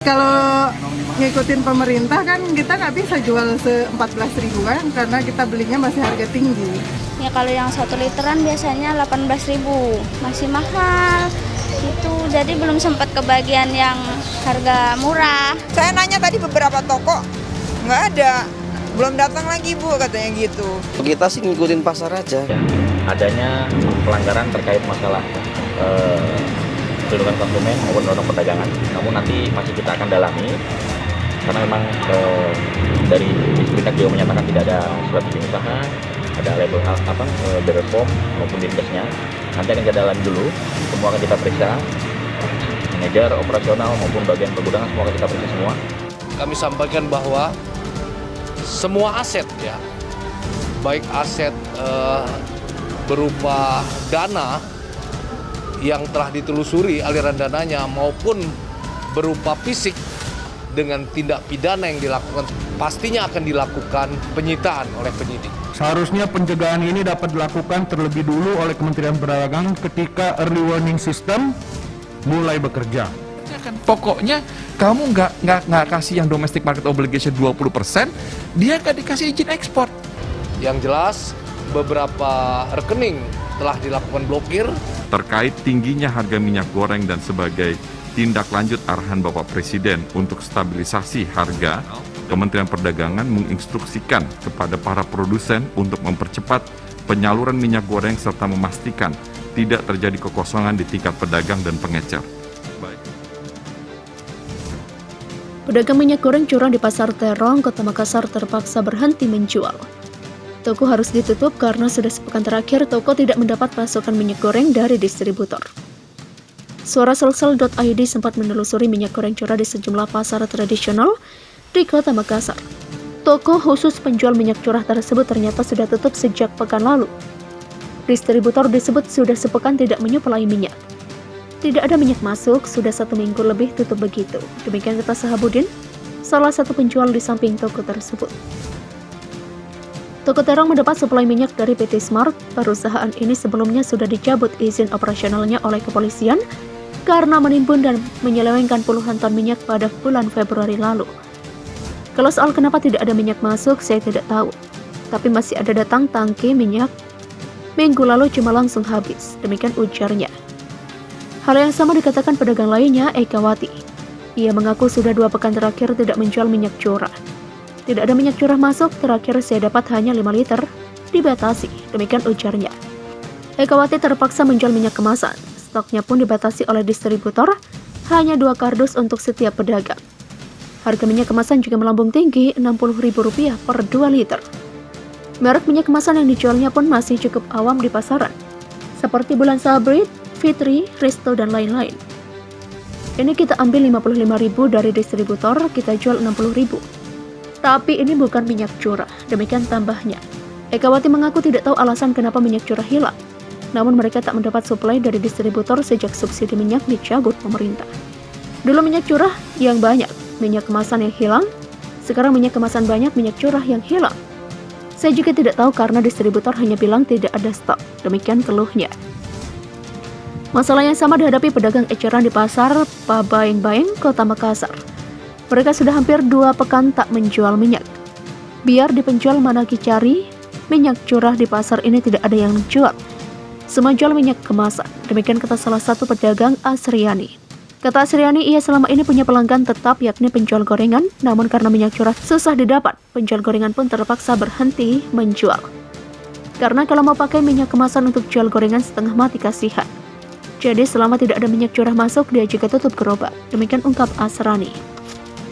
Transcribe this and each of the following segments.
Kalau ngikutin pemerintah kan kita nggak bisa jual se-14 ribuan karena kita belinya masih harga tinggi. Ya kalau yang 1 literan biasanya 18.000, masih mahal gitu. Jadi belum sempat kebagian yang harga murah. Saya nanya tadi beberapa toko, nggak ada. Belum datang lagi Bu, katanya gitu. Kita sih ngikutin pasar aja. Adanya pelanggaran terkait masalah perlindungan konsumen maupun undang perdagangan. Namun nanti masih kita akan dalami karena memang dari Disperindak juga menyatakan tidak ada surat izin usaha, ada label BPOM maupun Dinkesnya. Nanti akan kita dalami dulu, semua akan kita periksa. Manajer operasional maupun bagian pergudangan semua akan kita periksa semua. Kami sampaikan bahwa semua aset ya, baik aset berupa dana yang telah ditelusuri aliran dananya maupun berupa fisik dengan tindak pidana yang dilakukan, pastinya akan dilakukan penyitaan oleh penyidik. Seharusnya pencegahan ini dapat dilakukan terlebih dulu oleh Kementerian Perdagangan ketika early warning system mulai bekerja. Pokoknya kamu nggak kasih yang domestic market obligation 20%, dia nggak dikasih izin ekspor. Yang jelas beberapa rekening telah dilakukan blokir. Terkait tingginya harga minyak goreng dan sebagai tindak lanjut arahan Bapak Presiden untuk stabilisasi harga, Kementerian Perdagangan menginstruksikan kepada para produsen untuk mempercepat penyaluran minyak goreng serta memastikan tidak terjadi kekosongan di tingkat pedagang dan pengecer. Pedagang minyak goreng curah di Pasar Terong, Kota Makassar terpaksa berhenti menjual. Toko harus ditutup karena sudah sepekan terakhir toko tidak mendapat pasokan minyak goreng dari distributor. Suara Sulsel.id sempat menelusuri minyak goreng curah di sejumlah pasar tradisional di Kota Makassar. Toko khusus penjual minyak curah tersebut ternyata sudah tutup sejak pekan lalu. Distributor disebut sudah sepekan tidak menyuplai minyak. Tidak ada minyak masuk, sudah 1 minggu lebih tutup begitu. Demikian kata Sahabudin, salah satu penjual di samping toko tersebut. Toko Terong mendapat suplai minyak dari PT Smart. Perusahaan ini sebelumnya sudah dicabut izin operasionalnya oleh kepolisian karena menimbun dan menyelewengkan puluhan ton minyak pada bulan Februari lalu. Kalau soal kenapa tidak ada minyak masuk, saya tidak tahu. Tapi masih ada datang tangki minyak. Minggu lalu cuma langsung habis, demikian ujarnya. Hal yang sama dikatakan pedagang lainnya, Ekawati. Ia mengaku sudah 2 pekan terakhir tidak menjual minyak curah. Tidak ada minyak curah masuk, terakhir saya dapat hanya 5 liter, dibatasi, demikian ujarnya. Ekawati terpaksa menjual minyak kemasan, stoknya pun dibatasi oleh distributor, hanya 2 kardus untuk setiap pedagang. Harga minyak kemasan juga melambung tinggi, Rp60.000 per 2 liter. Merek minyak kemasan yang dijualnya pun masih cukup awam di pasaran, seperti Bulan Sabrit, Fitri, Resto, dan lain-lain. Ini kita ambil Rp55.000 dari distributor, kita jual Rp60.000. Tapi ini bukan minyak curah, demikian tambahnya. Ekawati mengaku tidak tahu alasan kenapa minyak curah hilang. Namun mereka tak mendapat suplai dari distributor sejak subsidi minyak dicabut pemerintah. Dulu minyak curah yang banyak, minyak kemasan yang hilang. Sekarang minyak kemasan banyak, minyak curah yang hilang. Saya juga tidak tahu karena distributor hanya bilang tidak ada stok, demikian keluhnya. Masalah yang sama dihadapi pedagang eceran di pasar Pabaeng-Baeng, Kota Makassar. Mereka sudah hampir 2 pekan tak menjual minyak. Biar dipenjual mana dicari, minyak curah di pasar ini tidak ada yang menjual. Semua jual minyak kemasan. Demikian kata salah satu pedagang, Asriani. Kata Asriani, ia selama ini punya pelanggan tetap yakni penjual gorengan, namun karena minyak curah susah didapat, penjual gorengan pun terpaksa berhenti menjual. Karena kalau mau pakai minyak kemasan untuk jual gorengan setengah mati kasihan. Jadi selama tidak ada minyak curah masuk, dia juga tutup gerobak. Demikian ungkap Asrani.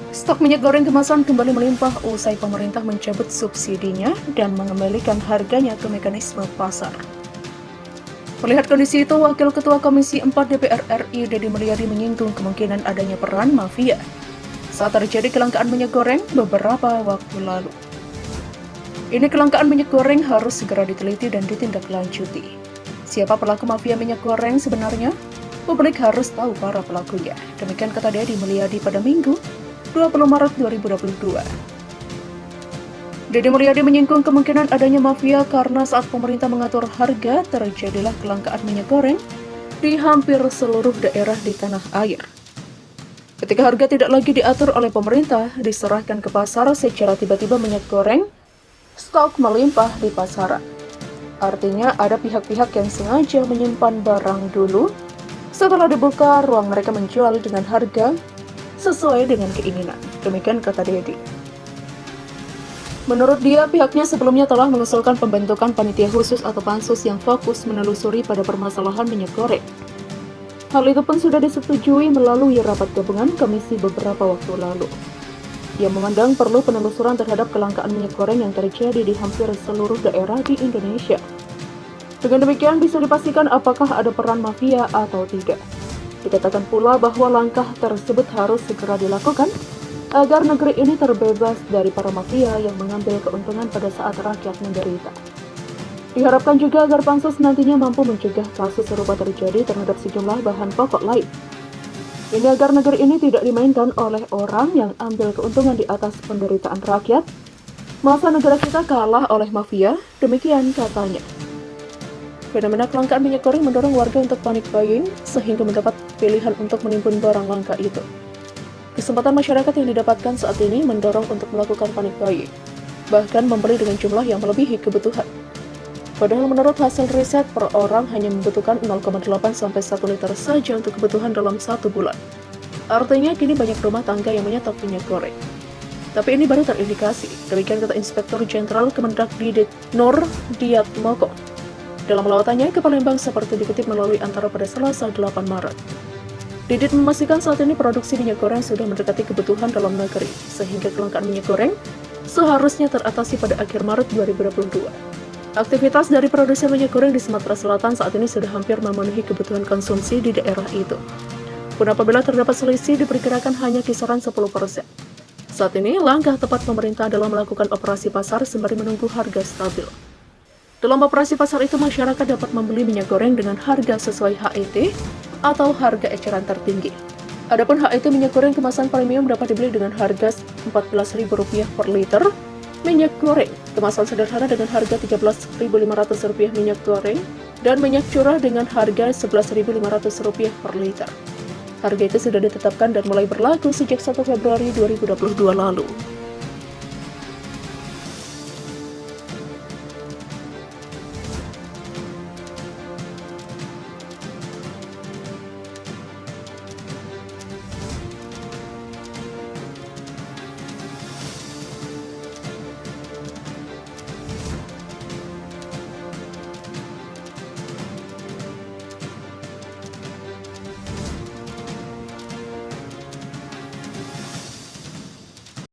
Stok minyak goreng kemasan kembali melimpah usai pemerintah mencabut subsidinya dan mengembalikan harganya ke mekanisme pasar. Melihat kondisi itu, Wakil Ketua Komisi 4 DPR RI Deddy Mulyadi menyinggung kemungkinan adanya peran mafia saat terjadi kelangkaan minyak goreng beberapa waktu lalu. Ini kelangkaan minyak goreng harus segera diteliti dan ditindaklanjuti. Siapa pelaku mafia minyak goreng sebenarnya? Publik harus tahu para pelakunya. Demikian kata Deddy Mulyadi pada Minggu 20 Maret 2022. Deddy Mulyadi menyinggung kemungkinan adanya mafia karena saat pemerintah mengatur harga, terjadilah kelangkaan minyak goreng di hampir seluruh daerah di tanah air. Ketika harga tidak lagi diatur oleh pemerintah, diserahkan ke pasar secara tiba-tiba minyak goreng, stok melimpah di pasaran. Artinya ada pihak-pihak yang sengaja menyimpan barang dulu, setelah dibuka ruang mereka menjual dengan harga sesuai dengan keinginan. Demikian kata Dedi. Menurut dia, pihaknya sebelumnya telah mengusulkan pembentukan panitia khusus atau pansus yang fokus menelusuri pada permasalahan minyak goreng. Hal itu pun sudah disetujui melalui rapat gabungan komisi beberapa waktu lalu. Ia memandang perlu penelusuran terhadap kelangkaan minyak goreng yang terjadi di hampir seluruh daerah di Indonesia. Dengan demikian bisa dipastikan apakah ada peran mafia atau tidak. Dikatakan pula bahwa langkah tersebut harus segera dilakukan agar negeri ini terbebas dari para mafia yang mengambil keuntungan pada saat rakyat menderita. Diharapkan juga agar pansus nantinya mampu mencegah kasus serupa terjadi terhadap sejumlah bahan pokok lain. Ini agar negeri ini tidak dimainkan oleh orang yang ambil keuntungan di atas penderitaan rakyat. Masa negara kita kalah oleh mafia, demikian katanya. Fenomena kelangkaan minyak goreng mendorong warga untuk panik buying sehingga mendapat pilihan untuk menimbun barang langka itu. Kesempatan masyarakat yang didapatkan saat ini mendorong untuk melakukan panik buying, bahkan membeli dengan jumlah yang melebihi kebutuhan. Padahal menurut hasil riset, per orang hanya membutuhkan 0,8 sampai 1 liter saja untuk kebutuhan dalam 1 bulan. Artinya kini banyak rumah tangga yang menyetok minyak goreng. Tapi ini baru terindikasi, demikian kata Inspektur Jenderal Kemendak Didit Nur Diatmoko dalam lawatannya ke Palembang seperti dikutip melalui Antara pada Selasa 8 Maret. Didit memastikan saat ini produksi minyak goreng sudah mendekati kebutuhan dalam negeri, sehingga kelangkaan minyak goreng seharusnya teratasi pada akhir Maret 2022. Aktivitas dari produsen minyak goreng di Sumatera Selatan saat ini sudah hampir memenuhi kebutuhan konsumsi di daerah itu. Pun apabila terdapat selisih diperkirakan hanya kisaran 10%. Saat ini, langkah tepat pemerintah adalah melakukan operasi pasar sembari menunggu harga stabil. Dalam operasi pasar itu, masyarakat dapat membeli minyak goreng dengan harga sesuai HET atau harga eceran tertinggi. Adapun HET minyak goreng kemasan premium dapat dibeli dengan harga Rp14.000 per liter, minyak goreng kemasan sederhana dengan harga Rp13.500 minyak goreng, dan minyak curah dengan harga Rp11.500 per liter. Harga itu sudah ditetapkan dan mulai berlaku sejak 1 Februari 2022 lalu.